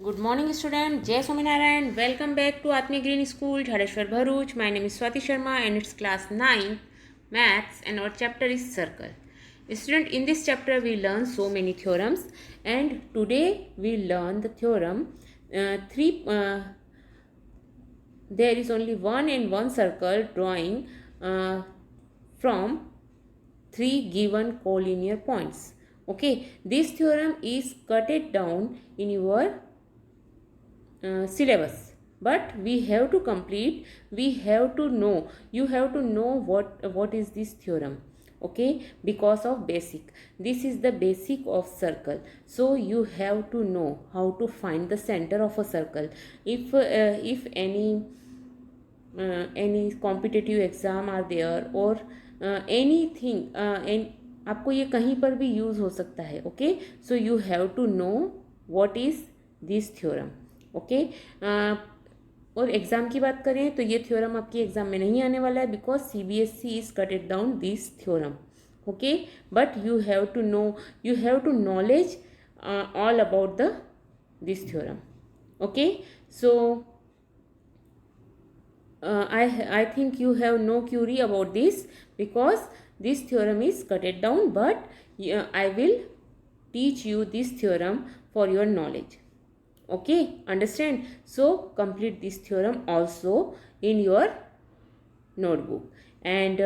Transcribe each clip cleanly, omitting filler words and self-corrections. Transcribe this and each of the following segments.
Good morning, student. Jai Swaminarayan. Welcome back to Atmi Green School, Jhareshwar Bharuch. My name is Swati Sharma and it's class 9 maths and our chapter is circle. Student, in this chapter we learn so many theorems and today we learn the theorem 3. There is only one and one circle drawing from 3 given collinear points. Okay, this theorem is cut it down in your syllabus, but we have to complete, we have to know, you have to know what is this theorem. Okay, because of basic, this is the basic of circle, so you have to know how to find the center of a circle. If any competitive exam are there or anything, आपको ये कहीं पर भी use हो सकता है. Okay, so you have to know what is this theorem. Okay, और exam की बात करें तो ये थ्योरम आपकी एग्ज़ाम में नहीं आने वाला है because CBSE is cut it down this theorem. Okay, but you have to know, you have to knowledge all about the this theorem. Okay, so I think you have no query about this because this theorem is cut it down, but I will teach you this theorem for your knowledge. Okay, understand? So complete this theorem also in your notebook and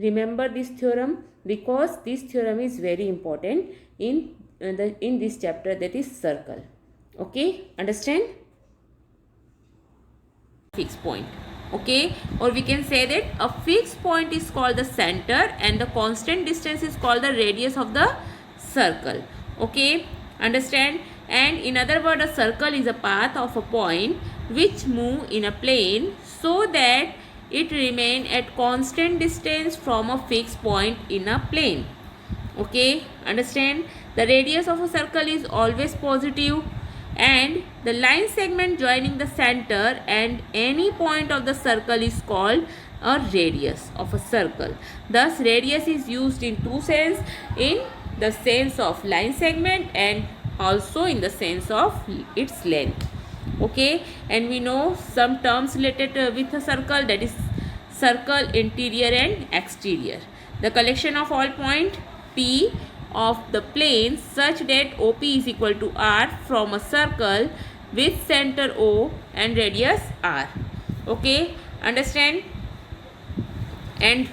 remember this theorem because this theorem is very important in this chapter, that is circle. Okay, understand? Fixed point. Okay, or we can say that a fixed point is called the center and the constant distance is called the radius of the circle. Okay, understand? And in other words, a circle is a path of a point which move in a plane so that it remain at constant distance from a fixed point in a plane. Okay, understand? The radius of a circle is always positive and the line segment joining the center and any point of the circle is called a radius of a circle. Thus, radius is used in two sense, in the sense of line segment and also in the sense of its length. Okay, and we know some terms related with a circle, that is circle interior and exterior. The collection of all point P of the plane such that OP is equal to R from a circle with center O and radius R. Okay, understand? And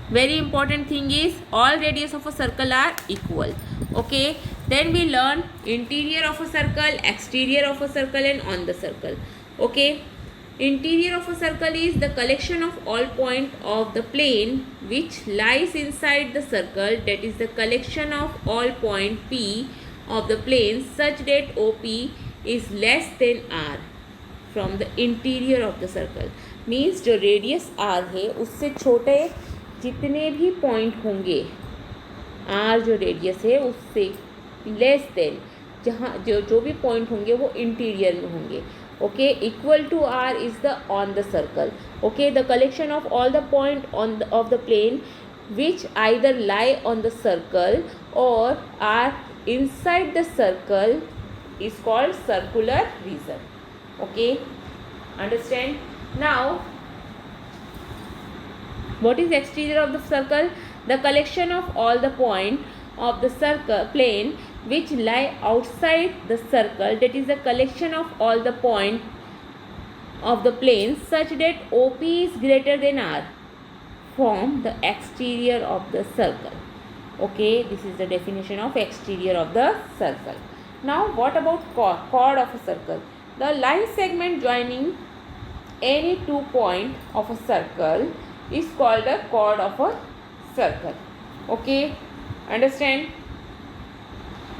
very important thing is all radius of a circle are equal. Okay, then we learn interior of a circle, exterior of a circle and on the circle. Okay, interior of a circle is the collection of all points of the plane which lies inside the circle, that is the collection of all point P of the plane such that OP is less than R from the interior of the circle. Means जो radius R है उससे छोटे जितने भी point होंगे, R जो radius है उससे लेस देन जहाँ जो भी पॉइंट होंगे वो इंटीरियर में होंगे. Okay, equal to R is the on the circle. Okay, the collection of all the point on of the plane which either lie on the circle or are inside the circle is called circular region. Okay, understand? Now, what is exterior of the circle? The collection of all the point of the circle plane which lie outside the circle, that is the collection of all the point of the plane such that OP is greater than R from the exterior of the circle. Okay, this is the definition of exterior of the circle. Now what about chord of a circle? The line segment joining any 2 points of a circle is called a chord of a circle. Okay, understand?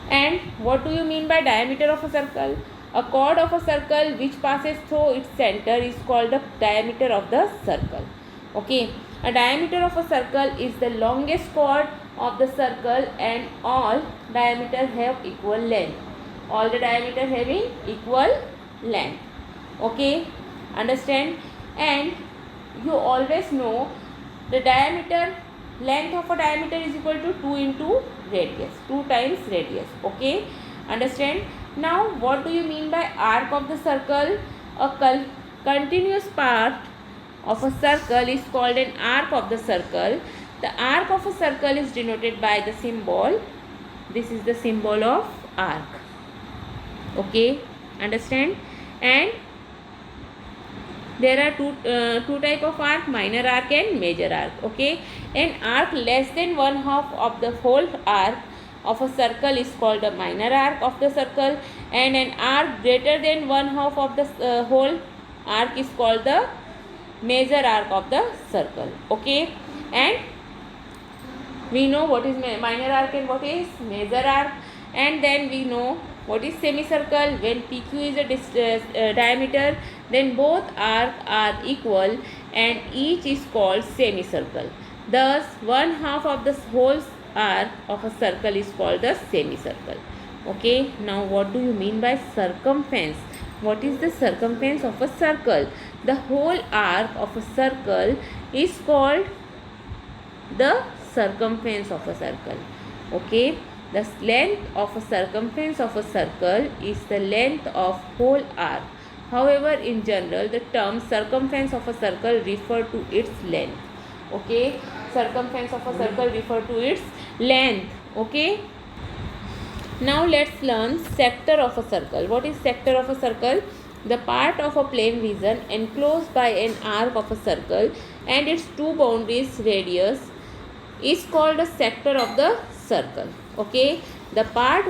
And what do you mean by diameter of a circle? A chord of a circle which passes through its center is called the diameter of the circle. Okay, a diameter of a circle is the longest chord of the circle and all diameter have equal length. All the diameter having equal length. Okay, understand? And you always know the diameter, length of a diameter is equal to 2 into radius, 2 times radius. Okay, understand? Now what do you mean by arc of the circle? A continuous part of a circle is called an arc of the circle. The arc of a circle is denoted by the symbol. This is the symbol of arc. Okay, understand? And there are two type of arc, minor arc and major arc. Okay, an arc less than one half of the whole arc of a circle is called a minor arc of the circle, and an arc greater than one half of the whole arc is called the major arc of the circle. Okay, and we know what is minor arc and what is major arc, and then we know what is semicircle. When PQ is a diameter, then both arcs are equal and each is called semicircle. Thus, one half of the whole arc of a circle is called the semicircle. Okay, now what do you mean by circumference? What is the circumference of a circle? The whole arc of a circle is called the circumference of a circle. Okay, the length of a circumference of a circle is the length of whole arc. However, in general, the term circumference of a circle refer to its length. Okay, circumference of a circle refer to its length. Okay, now let's learn sector of a circle. What is sector of a circle? The part of a plane region enclosed by an arc of a circle and its two boundaries radius is called a sector of the circle. Okay, the part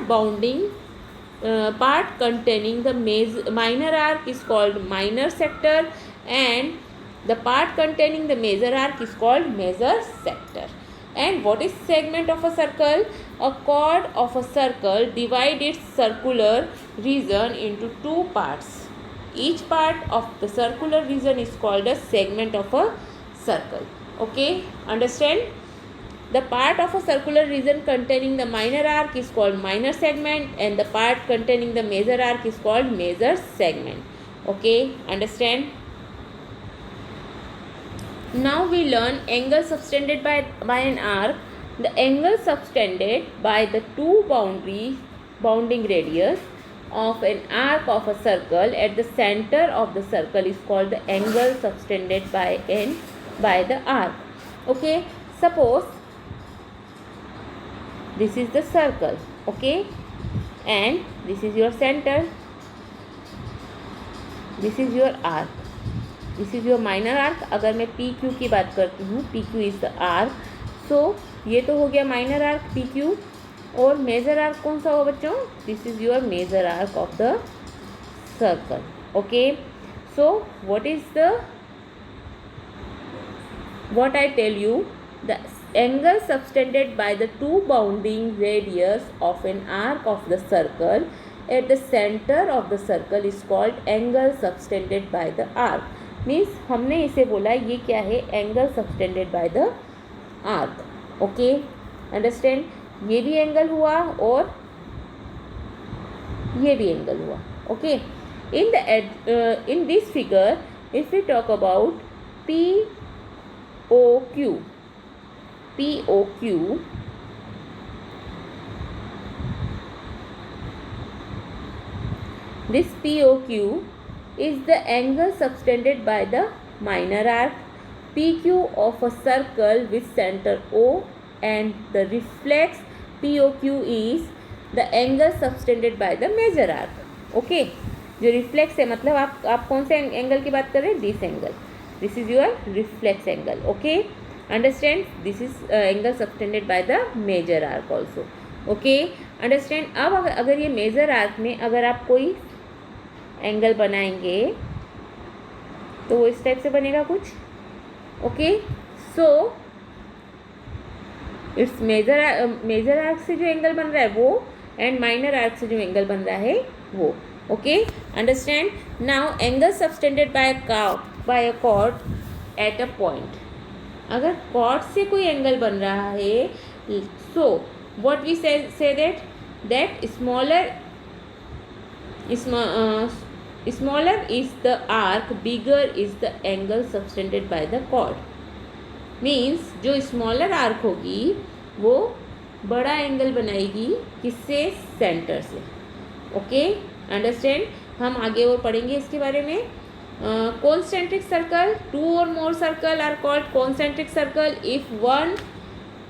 containing the minor arc is called minor sector, and the part containing the major arc is called major sector. And what is segment of a circle? A chord of a circle divides its circular region into two parts. Each part of the circular region is called a segment of a circle. Okay, understand? The part of a circular region containing the minor arc is called minor segment, and the part containing the major arc is called major segment. Okay, understand? Now we learn angle subtended by an arc. The angle subtended by the two bounding radius of an arc of a circle at the center of the circle is called the angle subtended by the arc. Okay, suppose this is the circle. Okay, and this is your center, this is your arc, this is your minor arc. अगर मैं P Q की बात करती हूँ, P Q is the arc. So ये तो हो गया माइनर आर्क पी क्यू. और मेजर आर्क कौन सा होगा बच्चों? This is your major arc of the circle. Okay, so what I tell you, the angle subtended by the two bounding radius of an arc of the circle at the center of the circle is called angle subtended by the arc. Means हमने इसे बोला ये क्या है? Angle subtended by the arc. Okay, understand? ये भी angle हुआ और ये भी एंगल हुआ. Okay, in this figure if we talk about P O Q, this POQ is the angle subtended by the minor arc PQ of a circle with center O, and the reflex POQ is the angle subtended by the major arc. Okay, जो reflex है मतलब आप कौन से angle की बात कर रहे हैं? This angle, this is your reflex angle. Okay, understand? This is angle subtended by the major arc also. Okay, understand? अब अगर ये मेजर आर्क में अगर आप कोई एंगल बनाएंगे तो वो इस टाइप से बनेगा कुछ. Okay, so it's major arc से जो एंगल बन रहा है वो, एंड माइनर आर्क से जो एंगल बन रहा है वो. Okay, understand? Now angle subtended by a chord at a point. अगर कॉर्ड से कोई एंगल बन रहा है, so what we say that smaller is the arc, bigger is the angle subtended by the chord. Means जो smaller arc होगी वो बड़ा एंगल बनाएगी किससे? सेंटर से. Okay, understand. हम आगे और पढ़ेंगे इसके बारे में। कॉन्सेंट्रिक सर्कल, टू और more circle are called concentric circle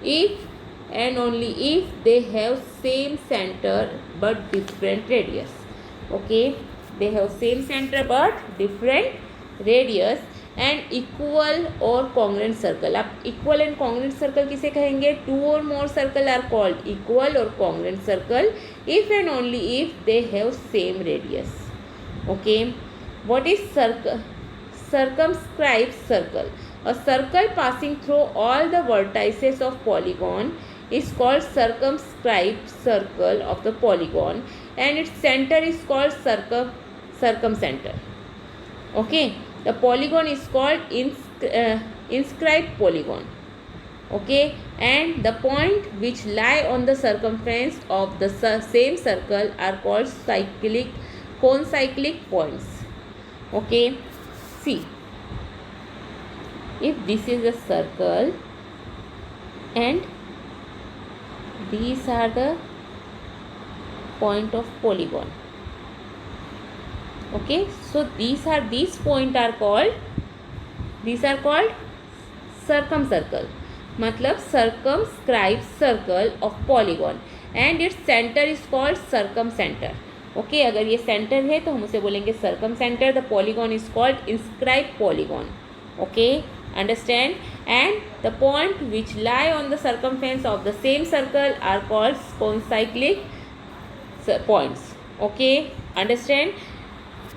if and only if they have same center but different radius. Okay, they have same center but different radius and equal or congruent circle. आप equal and congruent circle किसे कहेंगे? two or more circle are called equal or congruent circle if and only if they have same radius. Okay, what is circumscribed circle? A circle passing through all the vertices of polygon is called circumscribed circle of the polygon and its center is called circumcenter. Okay, the polygon is called inscribed polygon. Okay, and the point which lie on the circumference of the same circle are called concyclic points. Okay, see, if this is a circle and these are the point of polygon. Okay, so these point are called circumcircle, मतलब circumscribed circle of polygon and its center is called circumcenter. Okay, अगर ये center है तो हम उसे बोलेंगे circumcenter. The polygon is called inscribed polygon. Okay, understand? And the point which lie on the circumference of the same circle are called concyclic points. Okay, understand?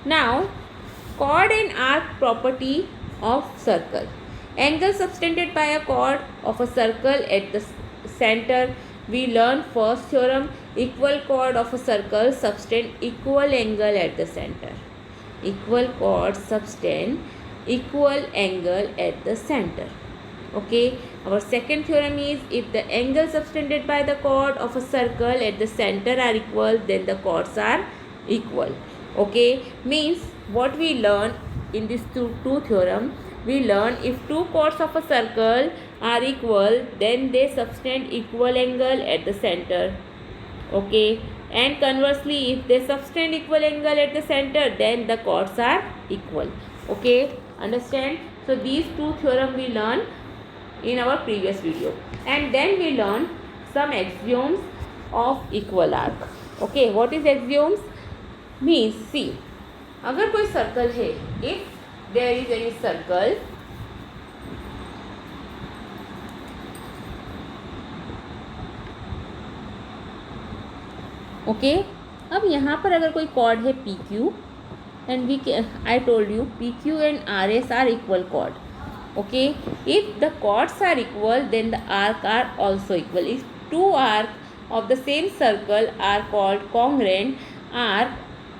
Now, chord and arc property of circle. Angle subtended by a chord of a circle at the center. We learn first theorem. Equal chord of a circle subtend equal angle at the center. Equal chord subtend equal angle at the center. Okay, our second theorem is if the angle subtended by the chord of a circle at the center are equal, then the chords are equal. Okay, means what we learn in this two theorem, we learn if two chords of a circle are equal, then they subtend equal angle at the center. Okay, and conversely if they subtend equal angle at the center, then the chords are equal. Okay, understand? So these two theorem we learn in our previous video, and then we learn some axioms of equal arc. Okay, what is axioms? Means, see, अगर कोई circle है, if there is any circle, okay, अब यहाँ पर अगर कोई cord है P Q and I told you PQ and RS are equal chord. Okay, if the chords are equal, then the arc are also equal. If two arcs of the same circle are called congruent, arc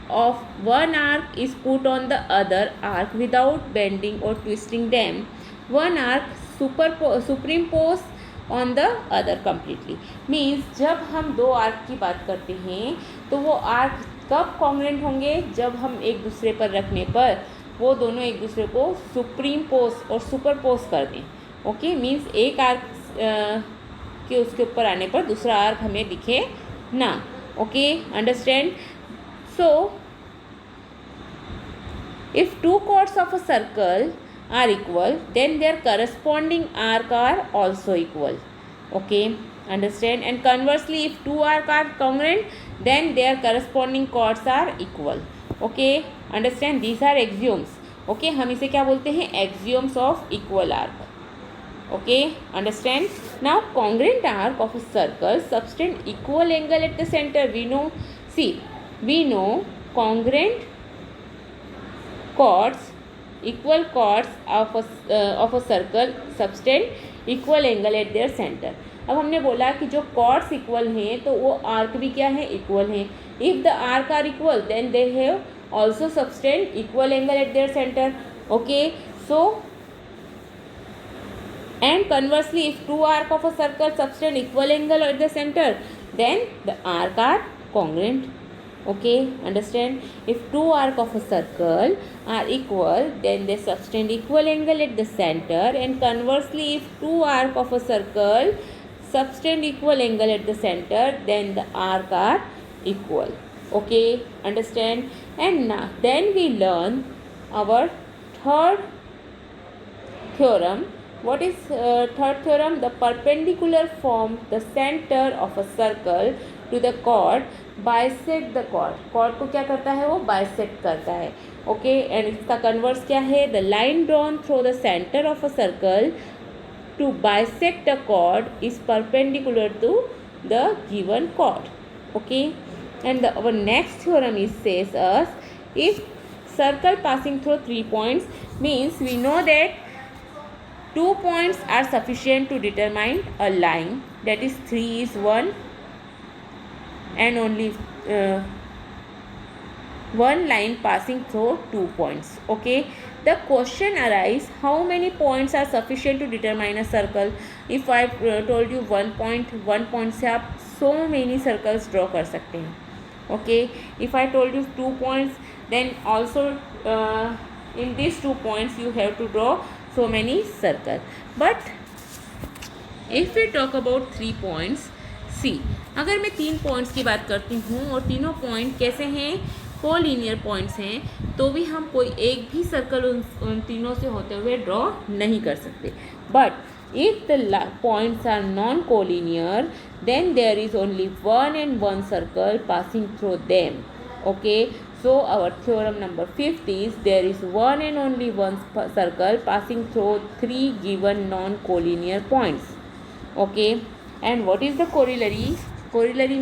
of one arc is put on the other arc without bending or twisting them. One arc superimpose on the other completely. Means जब हम दो arc की बात करते हैं तो वो arc कब कॉन्ग्रुएंट होंगे? जब हम एक दूसरे पर रखने पर वो दोनों एक दूसरे को सुप्रीमपोज और सुपरपोज कर दें. ओके, मीन्स एक आर्क के उसके ऊपर आने पर दूसरा आर्क हमें दिखे ना. Okay, understand? So if two chords of a circle are equal, then their corresponding arc are also equal. Okay, understand? And conversely, if two arc are congruent, then their corresponding chords are equal. Okay, understand? These are axioms. Okay, हम इसे क्या बोलते हैं? Axioms of equal arc. Okay, understand? Now, congruent arc of a circle subtend equal angle at the center. We know congruent chords, equal chords of a circle subtend equal angle at their center. अब हमने बोला कि जो chords equal हैं तो वो arc भी क्या है? equal हैं. If the arc are equal, then they have also subtend equal angle at their center. Okay, so and conversely, if two arc of a circle subtend equal angle at the center, then the arc are congruent. Okay, understand? If two arc of a circle are equal, then they subtend equal angle at the center, and conversely, if two arc of a circle subtend equal angle at the center, then the arc are equal. Okay, understand? And now then we learn our third theorem. What is third theorem? The perpendicular form the center of a circle to the chord bisect the chord. Chord को क्या करता है? वो bisect करता है. Okay, and इसका converse क्या है? The line drawn through the center of a circle to bisect a chord is perpendicular to the given chord. Okay, and our next theorem is says us if circle passing through 3 points, means we know that 2 points are sufficient to determine a line, that is 3 is 1 and only one line passing through 2 points. Okay, the question arises how many points are sufficient to determine a circle. If I told you 1 point से आप so many circles draw कर सकते हैं. Okay, if I told you 2 points, then also in these 2 points you have to draw so many circles. But if we talk about 3 points, see, अगर मैं 3 points की बात करती हूँ और तीनों पॉइंट कैसे हैं, कोलिनियर पॉइंट्स हैं, तो भी हम कोई एक भी सर्कल उन तीनों से होते हुए ड्रॉ नहीं कर सकते. But if the points are non collinear, then there is only one and one circle passing through them. Okay, so our theorem number 5 is there is one and only one circle passing through 3 given non-collinear points. Okay, and what is the corollary? Corollary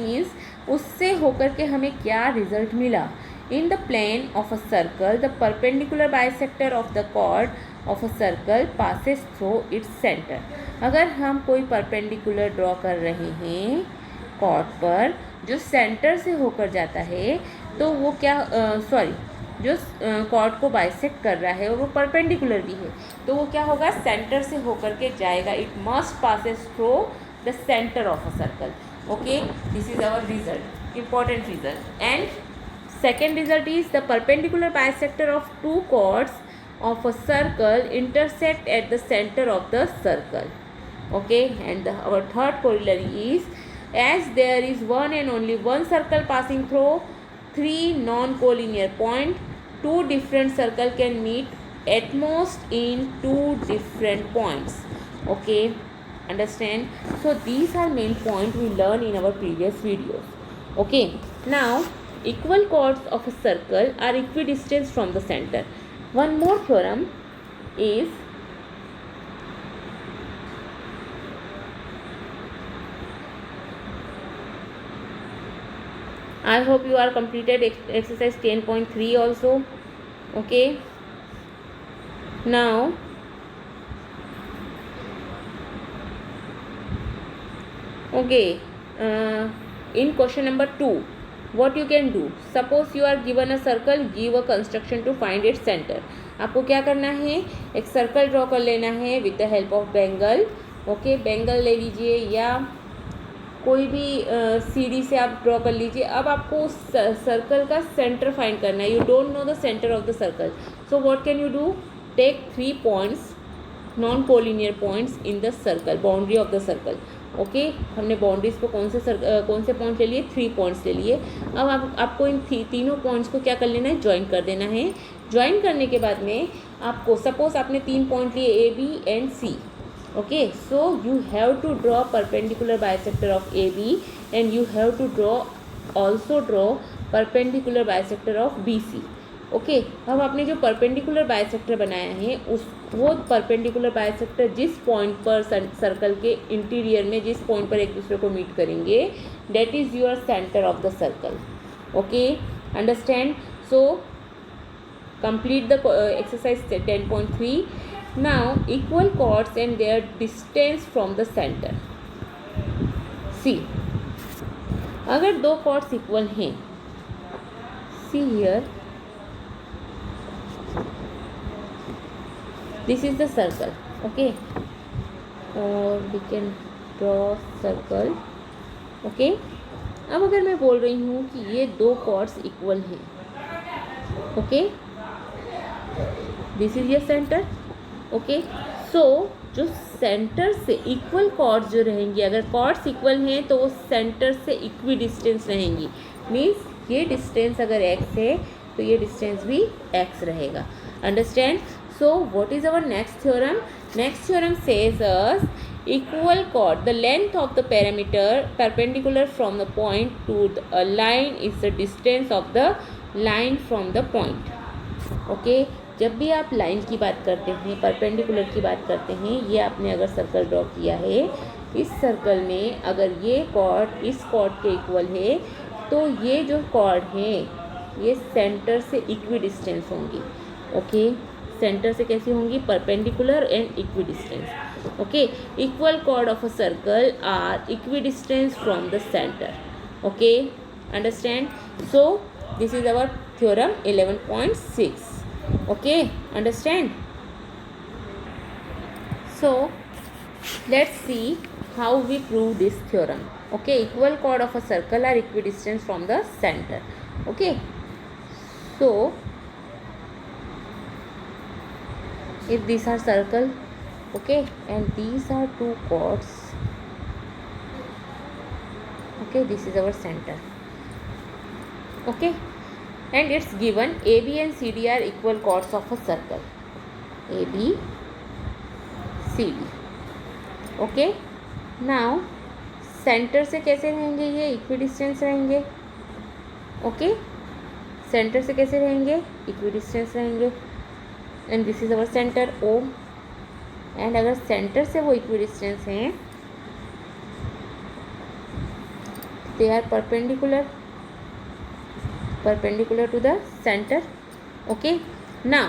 means उससे होकर के हमें क्या result मिला. In the plane of a circle, the perpendicular bisector of the chord of a circle passes through its center. अगर हम कोई perpendicular draw कर रहे हैं कॉर्ड पर जो सेंटर से होकर जाता है, तो वो क्या जो कॉर्ड को बाइसेक्ट कर रहा है और वो परपेंडिकुलर भी है, तो वो क्या होगा, सेंटर से होकर के जाएगा. It must passes through the centre of a circle. Okay, this is our result, important result. And second result is the perpendicular bisector of 2 chords of a circle intersect at the center of the circle. Okay, and our third corollary is as there is one and only one circle passing through 3 non-collinear points, 2 different circles can meet at most in 2 different points. Okay, understand? So these are main points we learned in our previous videos. Okay, now equal chords of a circle are equidistant from the center. One more theorem is I hope you are completed exercise 10.3 also. Okay, now okay, in question number 2, what you can do, suppose you are given a circle, give a construction to find its center. आपको क्या करना है, एक circle draw कर लेना है with the help of Bengal. Okay, Bengal ले लीजिए या कोई भी सीढ़ी से आप ड्रॉ कर लीजिए. अब आपको उस सर्कल का सेंटर फाइंड करना है. You don't know the centre of the circle, so what can you do, take 3 points, non collinear points in the circle, boundary of the circle. Okay, हमने बाउंड्रीज पे कौन से पॉइंट ले लिए, 3 points ले लिए. अब आपको इन तीनों पॉइंट्स को क्या कर लेना है, ज्वाइन कर देना है. ज्वाइन करने के बाद में आपको सपोज आपने 3 पॉइंट लिए A, B and C. Okay, so you have to draw perpendicular bisector of A B and you have to draw perpendicular bisector of B C. Okay, अब आपने जो परपेंडिकुलर बाइसेक्टर बनाया है वो परपेंडिकुलर बाइसेक्टर जिस point पर circle के interior में जिस पॉइंट पर एक दूसरे को मीट करेंगे, that is your centre of the circle. Okay, understand? So complete the exercise 10.3. Now equal chords and their distance from the centre. See, अगर 2 chords इक्वल हैं, see here, this is the circle. Okay, or we can draw circle. Okay, अब अगर मैं बोल रही हूँ कि ये 2 chords इक्वल हैं, okay, this is your centre. Okay, so जो सेंटर से इक्वल कॉर्ड्स जो रहेंगी, अगर कॉर्ड्स इक्वल हैं तो वो सेंटर से इक्वी डिस्टेंस रहेंगी। मीन्स ये डिस्टेंस अगर x है तो ये डिस्टेंस भी x रहेगा। Understand? So what is our next theorem? Next theorem says us equal chord, the length of the parameter perpendicular from the point to a line is the distance of the line from the point. Okay जब भी आप line की बात करते हैं, perpendicular की बात करते हैं, ये आपने अगर सर्कल ड्रॉ किया है, इस सर्कल में अगर ये कॉर्ड इस कॉर्ड के इक्वल है तो ये जो कॉर्ड है ये सेंटर से इक्वी डिस्टेंस होंगी। ओके सेंटर से कैसी होंगी? Perpendicular and equidistance. Okay equal chord of a circle are equidistance from the centre. Okay understand? So this is our theorem 11.6. okay understand? So let's see how we prove this theorem. Okay equal chord of a circle are equidistant from the center. Okay so if these are circle, okay, and these are two chords, okay, this is our center. Okay and it's given AB and CD are equal chords of a circle. AB CD. Okay now centre से कैसे रहेंगे? ये equidistance रहेंगे। Okay centre से कैसे रहेंगे? Equidistance रहेंगे। And this is our centre O and अगर सेंटर से वो इक्विडिस्टेंस हैं they are perpendicular to the center. Okay now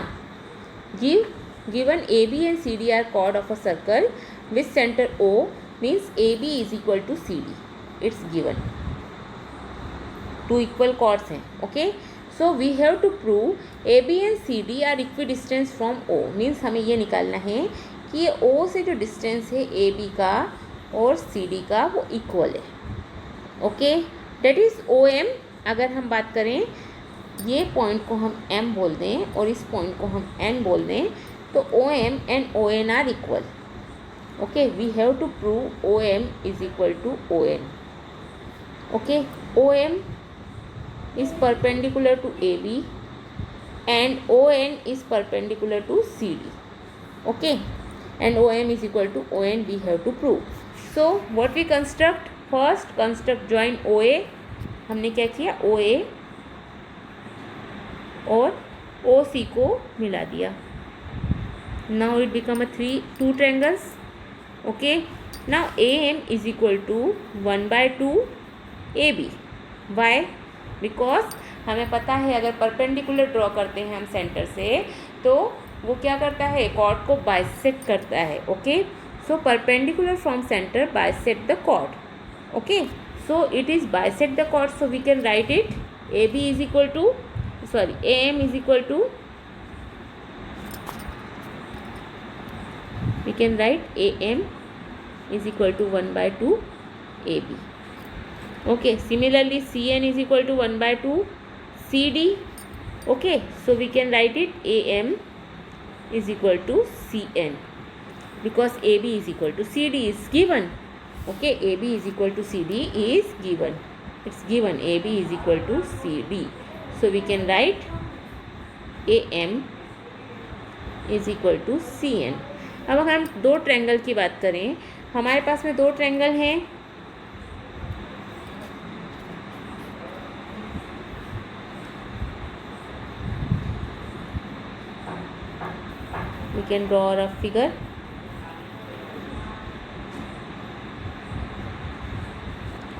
given AB and CD are chord of a circle with center O means AB is equal to CD. It's given two equal chords हैं. Okay so we have to prove AB and CD are equidistant from O means हमें ये निकालना है कि ये O से जो distance है AB का और CD का वो इक्वल है. Okay that is OM. अगर हम बात करें ये पॉइंट को हम M बोल दें और इस पॉइंट को हम N बोल दें तो OM and ON are equal. Okay we have to prove OM is equal to ON. Okay OM is perpendicular to AB and ON is perpendicular to CD. Okay and OM is equal to ON we have to prove. So what we construct? First construct join OA. हमने क्या किया? OA और OC को मिला दिया. Now it become a two triangles. Okay now AM is equal to 1/2 AB. Why? Because हमें पता है अगर परपेंडिकुलर ड्रॉ करते हैं हम सेंटर से तो वो क्या करता है? कॉर्ड को बाइसेक्ट करता है. Okay so perpendicular from centre bisect the chord. Okay so it is bisect the chord so we can write it AB is equal to AM is equal to we can write AM is equal to 1/2 AB. Okay similarly CN is equal to 1/2 CD. Okay so we can write it AM is equal to CN because AB is equal to CD is given. Okay AB is equal to CD is given. It's given AB is equal to CD so we can write AM is equal to CN. अब अगर हम दो triangle की बात करें, हमारे पास में दो ट्रायंगल हैं. We can draw a figure.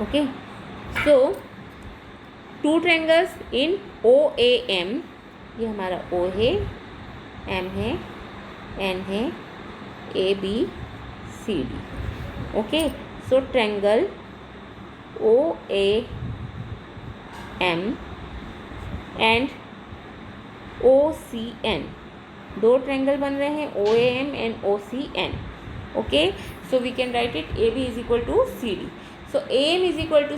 Okay so two triangles in OAM. ये हमारा O है, M है, N है, ABCD. Okay so triangle OAM and OCN. दो ट्रायंगल बन रहे हैं OAM and OCN. Okay so we can write it AB is equal to CD. So AM is equal to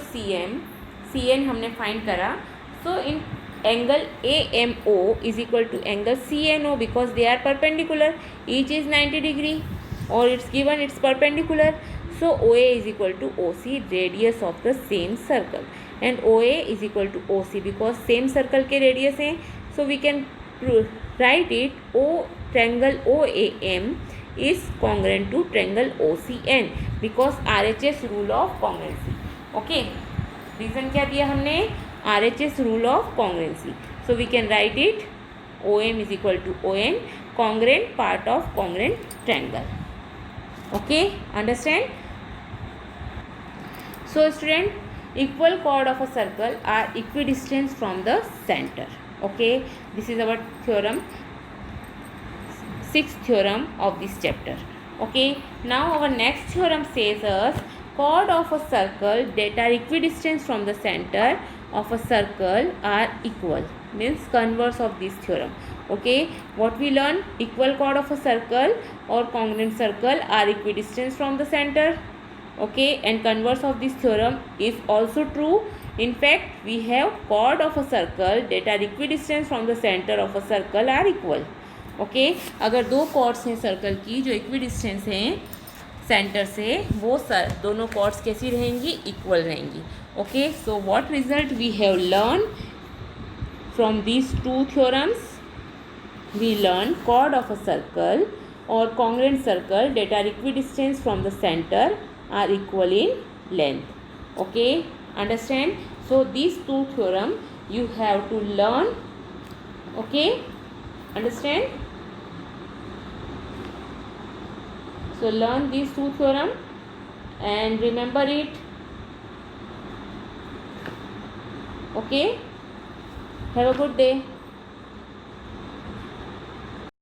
CN हमने find करा. So in angle AMO is equal to angle CNO because they are perpendicular. Each is 90 degree, or it's given it's perpendicular. So OA is equal to OC, radius of the same circle, and OA is equal to OC because same circle के radius हैं. So we can write it triangle OAM is congruent to triangle OCN because RHS rule of congruency. Okay, reason क्या दिया हमने? RHS rule of congruency. So we can write it OM is equal to ON, congruent part of congruent triangle. Okay, understand? So student, equal chord of a circle are equidistant from the center. Okay, this is our theorem, sixth theorem of this chapter. Okay, now our next theorem says us chord of a circle that are equidistant from the center of a circle are equal, means converse of this theorem. Okay, what we learn? Equal chord of a circle or congruent circle are equidistant from the center. Okay, and converse of this theorem is also true. In fact, we have chord of a circle that are equidistant from the center of a circle are equal. Okay, अगर दो chords हैं circle की जो equidistance हैं centre से, वो दोनों chords कैसी रहेंगी? इक्वल रहेंगी. Okay, so what result we have learn from these two theorems? We learn chord of a circle or congruent circle that are equidistant from the center are equal in length. Okay, understand? So these two theorem you have to learn. Okay, understand? So learn these two theorem and remember it. Okay, have a good day.